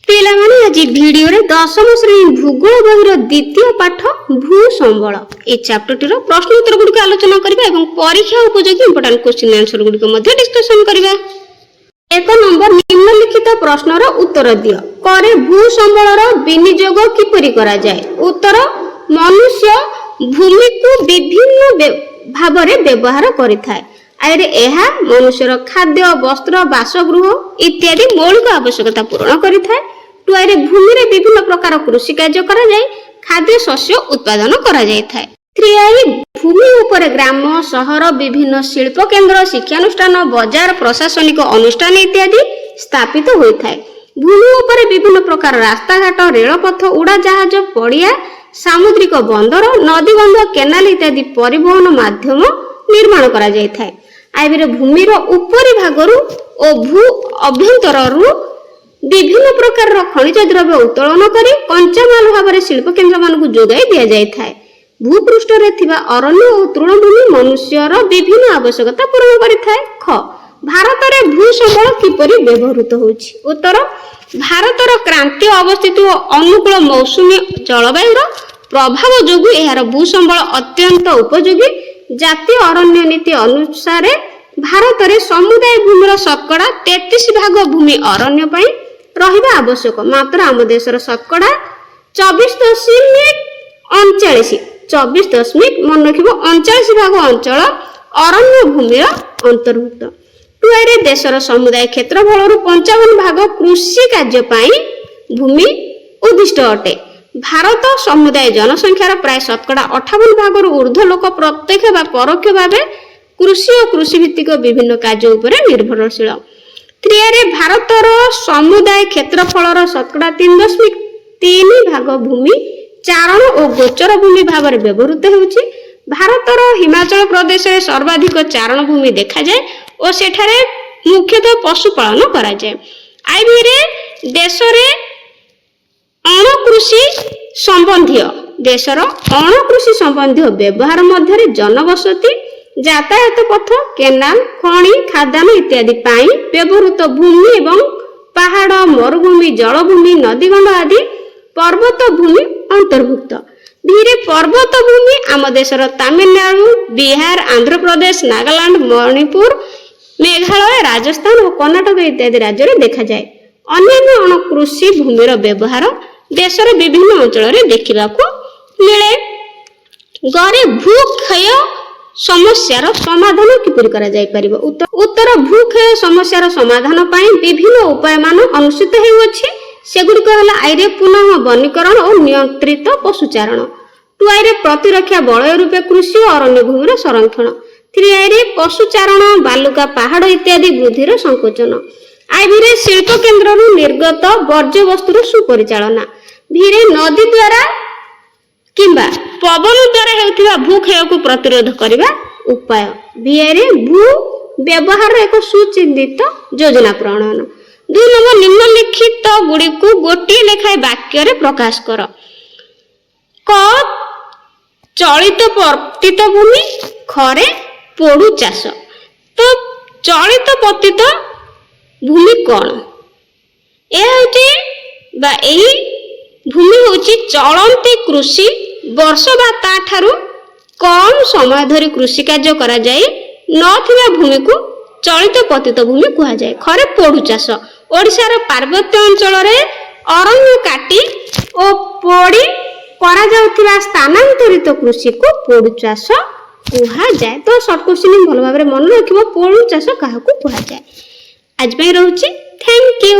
ପିଲାମାନେ ଆଜି ଭିଡିଓରେ ଦଶମ ଶ୍ରେଣୀ ଭୂଗୋଳ ବହିର ଦ୍ୱିତୀୟ ପାଠ ଭୂ ସମ୍ବଳ এই চ্যাପ୍ଟরটিର ପ୍ରଶ୍ନ ଉତ୍ତର ଗୁଡ଼ିକ ଆଲୋଚନା କରିବା ଏବଂ ପରୀକ୍ଷା ଉପଯୋଗୀ ଇମ୍ପୋର୍ଟାଣ୍ଟ କ୍ୱେଶ୍ଚିନ୍ ଆନ୍ସର ଗୁଡ଼ିକ ମଧ୍ୟ ଡିସ୍କସନ କରିବା। ଏକ ନମ୍ବର ନିମ୍ନଲିଖିତ ପ୍ରଶ୍ନର ଉତ୍ତର ଦିଅ। କରେ ଭୂ ସମ୍ବଳର ବିନିଯୋଗ କିପରି କରାଯାଏ? ଉତ୍ତର ମନୁଷ୍ୟ ଭୂମିକୁ ବିଭିନ୍ନ ଭାବରେ ବ୍ୟବହାର କରିଥାଏ। ଆଇରେ ଏହା ମନୁଷ୍ୟର ଖାଦ୍ୟ ବସ୍ତ୍ର ବାସଗୃହ ଇତ୍ୟାଦି ମୌଳିକ ଆବଶ୍ୟକତା ପୂରଣ କରିଥାଏ। ଟୁଆଇରେ ଭୂମିରେ ବିଭିନ୍ନ ପ୍ରକାର କୃଷି କାର୍ଯ୍ୟ କରାଯାଇ ଖାଦ୍ୟ ଶସ୍ୟ ଉତ୍ପାଦନ କରାଯାଇଥାଏ। ଥ୍ରୀଆଇ ଭୂମି ଉପରେ ଗ୍ରାମ ସହର ବିଭିନ୍ନ ଶିଳ୍ପ କେନ୍ଦ୍ର ଶିକ୍ଷାନୁଷ୍ଠାନ ବଜାର ପ୍ରଶାସନିକ ଅନୁଷ୍ଠାନ ଇତ୍ୟାଦି ସ୍ଥାପିତ ହୋଇଥାଏ। ଭୂମି ଉପରେ ବିଭିନ୍ନ ପ୍ରକାର ରାସ୍ତାଘାଟ ରେଳପଥ ଉଡ଼ାଜାହାଜ ପଡ଼ିଆ ସାମୁଦ୍ରିକ ବନ୍ଦର ନଦୀବନ୍ଧ କେନାଲ ଇତ୍ୟାଦି ପରିବହନ ମାଧ୍ୟମ ନିର୍ମାଣ କରାଯାଇଥାଏ। ଆଇବିରେ ଭୂମିର ଉପରି ଭାଗରୁ ଓ ଭୂ ଅଭ୍ୟନ୍ତରରୁ ବିଭିନ୍ନ ପ୍ରକାରର ଖଣିଜ ଦ୍ରବ୍ୟ ଉତ୍ତୋଳନ କରି କଞ୍ଚାମାଲ ଭାବରେ ଶିଳ୍ପ କେନ୍ଦ୍ରମାନଙ୍କୁ ଯୋଗାଇ ଦିଆଯାଇଥାଏ। ଭୂପୃଷ୍ଠରେ ଥିବା ଅରଣ୍ୟ ଓ ତୃଣଭୂମି ମନୁଷ୍ୟର ବିଭିନ୍ନ ଆବଶ୍ୟକତା ପୂରଣ କରିଥାଏ। ଖ ଭାରତରେ ଭୂ ସମ୍ବଳ କିପରି ବ୍ୟବହୃତ ହେଉଛି? ଉତ୍ତର ଭାରତର କ୍ରାନ୍ତୀୟ ଅବସ୍ଥିତି ଓ ଅନୁକୂଳ ମୌସୁମୀ ଜଳବାୟୁର ପ୍ରଭାବ ଯୋଗୁଁ ଏହାର ଭୂ ସମ୍ବଳ ଅତ୍ୟନ୍ତ ଉପଯୋଗୀ। ଜାତୀୟ ଅରଣ୍ୟ ନୀତି ଅନୁସାରେ ଭାରତରେ ସମୁଦାୟ ଭୂମିର ଶତକଡ଼ା 33 ଭାଗ ଭୂମି ଅରଣ୍ୟ ପାଇଁ ରହିବା ଆବଶ୍ୟକ। ମାତ୍ର ଆମ ଦେଶର ଶତକଡ଼ା 24.39 ଭାଗ ଅଞ୍ଚଳ ଅରଣ୍ୟ ଭୂମିର ଅନ୍ତର୍ଭୁକ୍ତ। ଟୁଆଇରେ ଦେଶର ସମୁଦାୟ କ୍ଷେତ୍ରଫଳରୁ 55 ଭାଗ କୃଷି କାର୍ଯ୍ୟ ପାଇଁ ଭୂମି ଉଦ୍ଦିଷ୍ଟ ଅଟେ। ଭାରତ ସମୁଦାୟ ଜନସଂଖ୍ୟାର ପ୍ରାୟ ଶତକଡ଼ା 58 ଭାଗରୁ ଉର୍ଦ୍ଧ୍ୱ ଲୋକ ପ୍ରତ୍ୟକ୍ଷ ବା ପରୋକ୍ଷ ଭାବେ କୃଷି ଓ କୃଷିଭିତ୍ତିକ ବିଭିନ୍ନ କାର୍ଯ୍ୟ ଉପରେ ନିର୍ଭରଶୀଳ। ତ୍ରିଆରେ ଭାରତର ସମୁଦାୟ କ୍ଷେତ୍ରଫଳର ଶତକଡ଼ା 3.3 ଭାଗ ଭୂମି ଚାରଣ ଓ ଗୋଚର ଭୂମି ଭାବରେ ବ୍ୟବହୃତ ହେଉଛି। ଭାରତର ହିମାଚଳ ପ୍ରଦେଶରେ ସର୍ବାଧିକ ଚାରଣ ଭୂମି ଦେଖାଯାଏ ଓ ସେଠାରେ ମୁଖ୍ୟତଃ ପଶୁପାଳନ କରାଯାଏ। ଆଇବିରେ ଦେଶର ଅଣକୃଷି ସମ୍ବନ୍ଧୀୟ ବ୍ୟବହାର ମଧ୍ୟରେ ଜନବସତି ଯାତାୟାତ ପଥ କେନାଲ ଖଣି ଖାଦାନ ଇତ୍ୟାଦି ପାଇଁ ବ୍ୟବହୃତ ଭୂମି ଏବଂ ପାହାଡ଼ ମରୁଭୂମି ଜଳଭୂମି ନଦୀଗଣ୍ଡ ଆଦି ପର୍ବତ ଭୂମି ଅନ୍ତର୍ଭୁକ୍ତ। ଧୀରେ ପର୍ବତ ଭୂମି ଆମ ଦେଶର ତାମିଲନାଡୁ ବିହାର ଆନ୍ଧ୍ରପ୍ରଦେଶ ନାଗାଲାଣ୍ଡ ମଣିପୁର ମେଘାଳୟ ରାଜସ୍ଥାନ ଓ କର୍ଣ୍ଣାଟକ ଇତ୍ୟାଦି ରାଜ୍ୟରେ ଦେଖାଯାଏ। ଅନ୍ୟାନ୍ୟ ଅଣକୃଷି ଭୂମିର ବ୍ୟବହାର ଦେଶର ବିଭିନ୍ନ ଅଞ୍ଚଳରେ ଦେଖିବାକୁ ମିଳେ। ଗରେ ଭୂକ୍ଷୟ ସମସ୍ୟାର ସମାଧାନ କିପରି କରାଯାଇପାରିବ? ଉତ୍ତର ଭୂକ୍ଷୟ ସମସ୍ୟାର ସମାଧାନ ପାଇଁ ବିଭିନ୍ନ ଉପାୟମାନ ଅନୁଷ୍ଠିତ ହେଉଅଛି। ସେଗୁଡ଼ିକ ହେଲା ଆଇରେ ପୁନଃ ବନୀକରଣ ଓ ନିୟନ୍ତ୍ରିତ ପଶୁଚାରଣ। ଟୁଆଇରେ ପ୍ରତିରକ୍ଷା ବଳୟ ରୂପେ କୃଷି ଓ ଅରଣ୍ୟ ଭୂମିର ସଂରକ୍ଷଣ। ଥ୍ରୀଆଇରେ ପଶୁଚାରଣ ବାଲୁକା ପାହାଡ଼ ଇତ୍ୟାଦି ବୃଦ୍ଧିର ସଂକୋଚନ। ଆଇଭିରେ ଶିଳ୍ପ କେନ୍ଦ୍ରରୁ ନିର୍ଗତ ବର୍ଜ୍ୟବସ୍ତୁର ସୁପରିଚାଳନା। ଭିରେ ନଦୀ ଦ୍ୱାରା କିମ୍ବା ପବନ ଦ୍ୱାରା ହେଉଥିବା ଭୂକ୍ଷୟକୁ ପ୍ରତିରୋଧ କରିବା ଉପାୟ। ଭିଆଇରେ ଭୂ ବ୍ୟବହାରର ଏକ ସୁଚିନ୍ତିତ ଯୋଜନା ପ୍ରଣୟନ। 2 ନମ୍ବର ନିମ୍ନଲିଖିତ ଗୁଡ଼ିକୁ ଗୋଟିଏ ଲେଖାଏଁ ବାକ୍ୟରେ ପ୍ରକାଶ କର। କ ଚଳିତ ପତିତ ଭୂମି ଖରେ ପୋଡୁ ଚାଷ। ତ ଚଳିତ ପତିତ ଭୂମି କ'ଣ? ଏହା ହେଉଛି ବା ଏହି ଭୂମି ହେଉଛି ଚଳନ୍ତି କୃଷି ବର୍ଷ ବା ତାଠାରୁ କମ୍ ସମୟ ଧରି କୃଷି କାର୍ଯ୍ୟ କରାଯାଇ ନଥିବା ଭୂମିକୁ ଚଳିତ ପତିତ ଭୂମି କୁହାଯାଏ। ଖରେ ପୋଡୁ ଚାଷ ଓଡ଼ିଶାର ପାର୍ବତ୍ୟ ଅଞ୍ଚଳରେ ଅରଣ୍ୟ କାଟି ଓ ପୋଡ଼ି କରାଯାଉଥିବା ସ୍ଥାନାନ୍ତରିତ କୃଷିକୁ ପୋଡୁ ଚାଷ କୁହାଯାଏ। ତ ସର୍ଟ କ୍ୱେଶ୍ଚିନ୍ ଭଲ ଭାବରେ ମନେ ରଖିବ, ପୋଡୁ ଚାଷ କାହାକୁ କୁହାଯାଏ। ଆଜି ପାଇଁ ରହୁଛି, ଥ୍ୟାଙ୍କ ୟୁ।